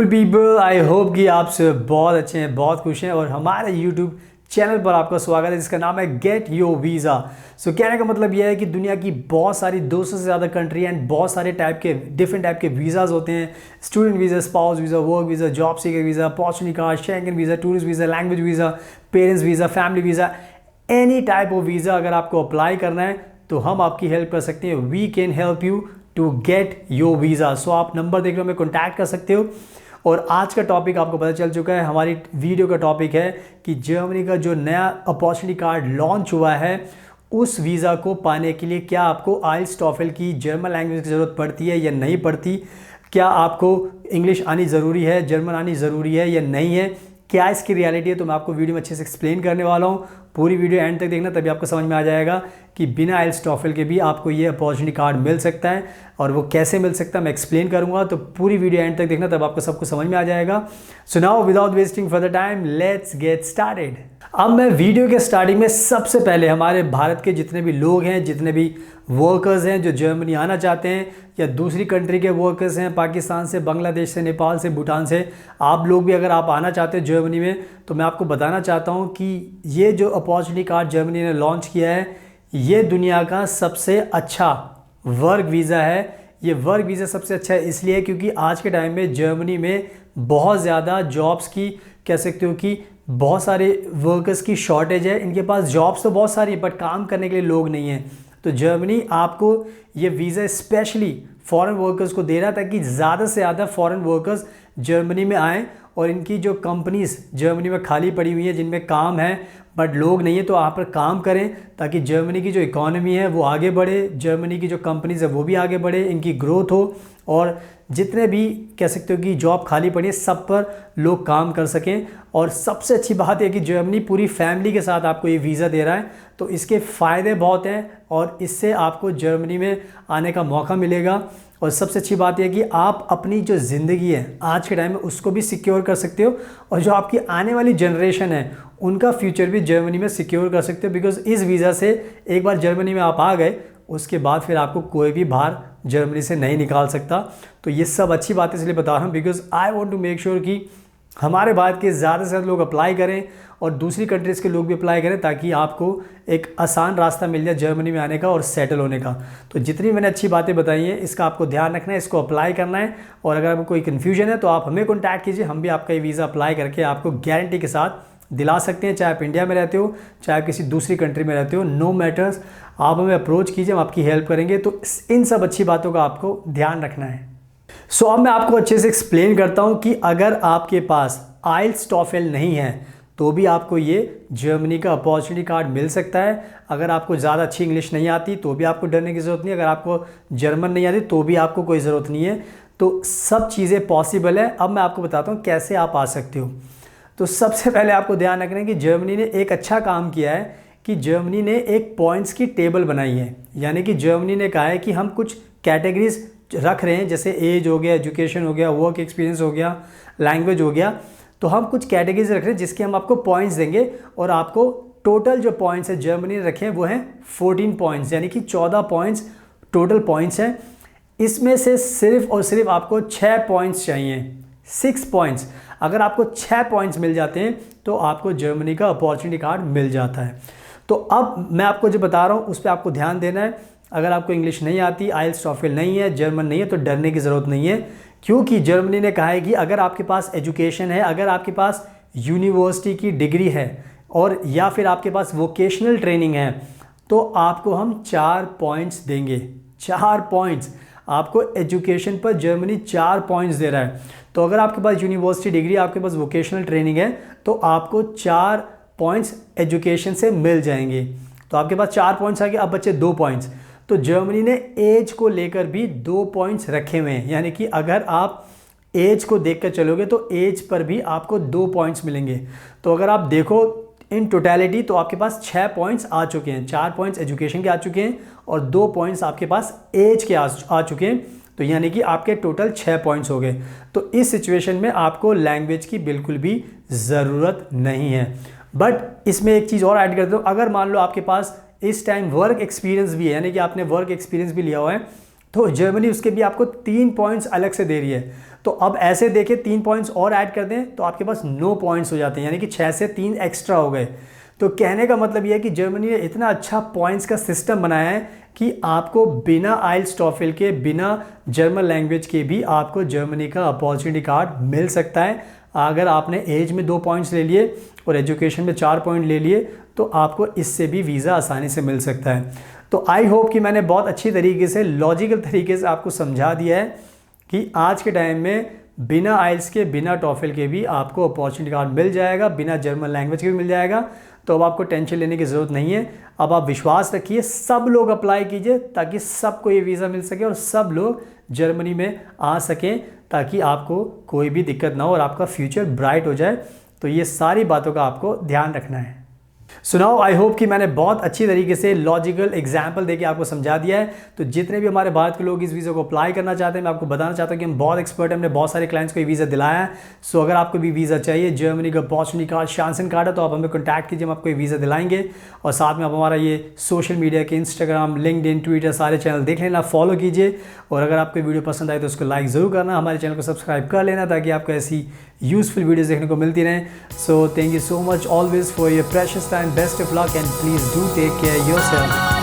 Beautiful people, I hope कि आप सब बहुत अच्छे हैं, बहुत खुश हैं और हमारे यूट्यूब चैनल पर आपका स्वागत है जिसका नाम है गेट योर वीज़ा। सो कहने का मतलब यह है कि दुनिया की बहुत सारी 200 से ज़्यादा कंट्री एंड बहुत सारे डिफरेंट टाइप के वीज़ाज़ होते हैं। Student visa, spouse visa, work visa, job seeker visa, opportunity card, Schengen visa, tourist visa, language visa, parents visa, family visa, any type of visa अगर आपको अप्लाई करना है तो हम आपकी हेल्प कर सकते हैं। We can help you to get your visa. So आप नंबर देख लो, हमें कॉन्टैक्ट कर सकते हो। और आज का टॉपिक आपको पता चल चुका है, हमारी वीडियो का टॉपिक है कि जर्मनी का जो नया अपॉर्चुनिटी कार्ड लॉन्च हुआ है उस वीज़ा को पाने के लिए क्या आपको आइल्स टॉफल की जर्मन लैंग्वेज की ज़रूरत पड़ती है या नहीं पड़ती, क्या आपको इंग्लिश आनी ज़रूरी है, जर्मन आनी ज़रूरी है या नहीं है, क्या इसकी रियलिटी है, तो मैं आपको वीडियो में अच्छे से एक्सप्लेन करने वाला हूँ। पूरी वीडियो एंड तक देखना, तभी आपको समझ में आ जाएगा कि बिना आइल्स टॉफल के भी आपको ये अपॉर्चुनिटी कार्ड मिल सकता है और वो कैसे मिल सकता है मैं एक्सप्लेन करूँगा। तो पूरी वीडियो एंड तक देखना, तब आपको सब कुछ समझ में आ जाएगा। So now without wasting further time let's get started. अब मैं वीडियो के स्टार्टिंग में सबसे पहले हमारे भारत के जितने भी लोग हैं, जितने भी वर्कर्स हैं जो जर्मनी आना चाहते हैं या दूसरी कंट्री के वर्कर्स हैं, पाकिस्तान से, बांग्लादेश से, नेपाल से, भूटान से, आप लोग भी अगर आप आना चाहते हो जर्मनी में, तो मैं आपको बताना चाहता हूं कि ये जो अपॉर्चुनिटी कार्ड जर्मनी ने लॉन्च किया है ये दुनिया का सबसे अच्छा वर्क वीज़ा है। ये वर्क वीज़ा सबसे अच्छा है इसलिए क्योंकि आज के टाइम में जर्मनी में बहुत ज़्यादा जॉब्स की, कह सकते हो कि बहुत सारे वर्कर्स की शॉर्टेज है। इनके पास जॉब्स तो बहुत सारी है बट काम करने के लिए लोग नहीं हैं। तो जर्मनी आपको ये वीज़ा स्पेशली फॉरेन वर्कर्स को दे रहा है ताकि ज़्यादा से ज़्यादा फॉरेन वर्कर्स जर्मनी में आएँ और इनकी जो कंपनीज़ जर्मनी में खाली पड़ी हुई हैं जिनमें काम है बट लोग नहीं है, तो वहाँ पर काम करें ताकि जर्मनी की जो इकॉनमी है वो आगे बढ़े, जर्मनी की जो कंपनीज़ है वो भी आगे बढ़े, इनकी ग्रोथ हो और जितने भी कह सकते हो कि जॉब खाली पड़ी है सब पर लोग काम कर सकें। और सबसे अच्छी बात है कि जर्मनी पूरी फैमिली के साथ आपको ये वीज़ा दे रहा है, तो इसके फ़ायदे बहुत हैं और इससे आपको जर्मनी में आने का मौका मिलेगा। और सबसे अच्छी बात यह कि आप अपनी जो ज़िंदगी है आज के टाइम में उसको भी सिक्योर कर सकते हो और जो आपकी आने वाली जनरेशन है उनका फ्यूचर भी जर्मनी में सिक्योर कर सकते हो। बिकॉज़ इस वीज़ा से एक बार जर्मनी में आप आ गए उसके बाद फिर आपको कोई भी बाहर जर्मनी से नहीं निकाल सकता। तो ये सब अच्छी बात इसलिए बता रहा हूँ because I want to make sure कि हमारे भारत के ज़्यादा से ज़्यादा लोग अप्लाई करें और दूसरी कंट्रीज़ के लोग भी अप्लाई करें ताकि आपको एक आसान रास्ता मिल जाए जर्मनी में आने का और सेटल होने का। तो जितनी मैंने अच्छी बातें बताई हैं इसका आपको ध्यान रखना है, इसको अप्लाई करना है। और अगर आपको कोई कन्फ्यूजन है तो आप हमें कॉन्टैक्ट कीजिए, हम भी आपका ये वीज़ा अप्लाई करके आपको गारंटी के साथ दिला सकते हैं। चाहे आप इंडिया में रहते हो, चाहे आप किसी दूसरी कंट्री में रहते हो, नो मैटर्स, आप हमें अप्रोच कीजिए, हम आपकी हेल्प करेंगे। तो इन सब अच्छी बातों का आपको ध्यान रखना है। सो अब मैं आपको अच्छे से एक्सप्लेन करता हूँ कि अगर आपके पास आइल्स टॉफल नहीं है तो भी आपको ये जर्मनी का अपॉर्चुनिटी कार्ड मिल सकता है। अगर आपको ज़्यादा अच्छी इंग्लिश नहीं आती तो भी आपको डरने की ज़रूरत नहीं है, अगर आपको जर्मन नहीं आती तो भी आपको कोई ज़रूरत नहीं है। तो सब चीज़ें पॉसिबल है। अब मैं आपको बताता हूँ कैसे आप आ सकते हो। तो सबसे पहले आपको ध्यान रखना है कि जर्मनी ने एक अच्छा काम किया है कि जर्मनी ने एक पॉइंट्स की टेबल बनाई है। यानी कि जर्मनी ने कहा है कि हम कुछ कैटेगरीज रख रहे हैं, जैसे एज हो गया, एजुकेशन हो गया, वर्क एक्सपीरियंस हो गया, लैंग्वेज हो गया। तो हम कुछ कैटेगरीज रख रहे हैं जिसके हम आपको पॉइंट्स देंगे और आपको टोटल जो पॉइंट्स है जर्मनी ने रखे हैं वो हैं 14 पॉइंट्स, यानी कि 14 पॉइंट्स टोटल पॉइंट्स हैं। इसमें से सिर्फ और सिर्फ आपको 6 पॉइंट्स चाहिए, 6 पॉइंट्स। अगर आपको 6 पॉइंट्स मिल जाते हैं तो आपको जर्मनी का अपॉर्चुनिटी कार्ड मिल जाता है। तो अब मैं आपको जो बता रहा हूँ उस पर आपको ध्यान देना है। अगर आपको इंग्लिश नहीं आती, आइल्स टॉफल नहीं है, जर्मन नहीं है, तो डरने की ज़रूरत नहीं है क्योंकि जर्मनी ने कहा है कि अगर आपके पास एजुकेशन है, अगर आपके पास यूनिवर्सिटी की डिग्री है और या फिर आपके पास वोकेशनल ट्रेनिंग है तो आपको हम 4 पॉइंट्स देंगे। 4 पॉइंट्स आपको एजुकेशन पर जर्मनी 4 पॉइंट्स दे रहा है। तो अगर आपके पास यूनिवर्सिटी डिग्री, आपके पास वोकेशनल ट्रेनिंग है तो आपको 4 पॉइंट्स एजुकेशन से मिल जाएंगे। तो आपके पास 4 पॉइंट्स आ गए, अब बचे 2 पॉइंट्स। तो जर्मनी ने एज को लेकर भी 2 पॉइंट्स रखे हुए हैं, यानी कि अगर आप एज को देखकर चलोगे तो एज पर भी आपको 2 पॉइंट्स मिलेंगे। तो अगर आप देखो इन टोटलिटी तो आपके पास 6 पॉइंट्स आ चुके हैं। 4 पॉइंट्स एजुकेशन के आ चुके हैं और 2 पॉइंट्स आपके पास एज के आ चुके हैं। तो यानी कि आपके टोटल 6 पॉइंट्स हो गए। तो इस सिचुएशन में आपको लैंग्वेज की बिल्कुल भी ज़रूरत नहीं है। बट इसमें एक चीज़ और ऐड कर दो, अगर मान लो आपके पास इस टाइम वर्क एक्सपीरियंस भी है, यानी कि आपने वर्क एक्सपीरियंस भी लिया हुआ है, तो जर्मनी उसके भी आपको 3 पॉइंट्स अलग से दे रही है। तो अब ऐसे देखें 3 पॉइंट्स और ऐड कर दें तो आपके पास 9 पॉइंट्स हो जाते हैं, यानी कि 6 से 3 एक्स्ट्रा हो गए। तो कहने का मतलब यह है कि जर्मनी ने इतना अच्छा पॉइंट्स का सिस्टम बनाया है कि आपको बिना आइल्स टॉफिल के, बिना जर्मन लैंग्वेज के भी आपको जर्मनी का अपॉर्चुनिटी कार्ड मिल सकता है। अगर आपने एज में 2 पॉइंट्स ले लिए और एजुकेशन में 4 पॉइंट ले लिए तो आपको इससे भी वीज़ा आसानी से मिल सकता है। तो आई होप कि मैंने बहुत अच्छी तरीके से, लॉजिकल तरीके से आपको समझा दिया है कि आज के टाइम में बिना आइल्स के, बिना टॉफिल के भी आपको अपॉर्चुनिटी कार्ड मिल जाएगा, बिना जर्मन लैंग्वेज के भी मिल जाएगा। तो अब आपको टेंशन लेने की ज़रूरत नहीं है। अब आप विश्वास रखिए, सब लोग अप्लाई कीजिए ताकि सबको ये वीज़ा मिल सके और सब लोग जर्मनी में आ सकें, ताकि आपको कोई भी दिक्कत ना हो और आपका फ्यूचर ब्राइट हो जाए। तो ये सारी बातों का आपको ध्यान रखना है। सुनाओ, आई होप कि मैंने बहुत अच्छी तरीके से लॉजिकल एग्जाम्पल देके आपको समझा दिया है। तो जितने भी हमारे भारत के लोग इस वीज़ा को अप्लाई करना चाहते हैं, मैं आपको बताना चाहता हूँ कि हम बहुत एक्सपर्ट हैं, हमने बहुत सारे क्लाइंट्स को ये वीज़ा दिलाया है। सो अगर आपको भी वीज़ा चाहिए, जर्मनी का अपॉर्चुनिटी कार्ड, शांसन कार्ड है, तो आप हमें कॉन्टैक्ट कीजिए, हम आपको ये वीज़ा दिलाएंगे। और साथ में आप हमारा ये सोशल मीडिया के इंस्टाग्राम, लिंक्डइन, ट्विटर सारे चैनल देख लेना, फॉलो कीजिए। और अगर आपको वीडियो पसंद आए तो उसको लाइक ज़रूर करना, हमारे चैनल को सब्सक्राइब कर लेना ताकि आपको ऐसी यूजफुल वीडियोस देखने को मिलती रहें। So thank you so much always for your precious time, best of luck and please do take care yourself.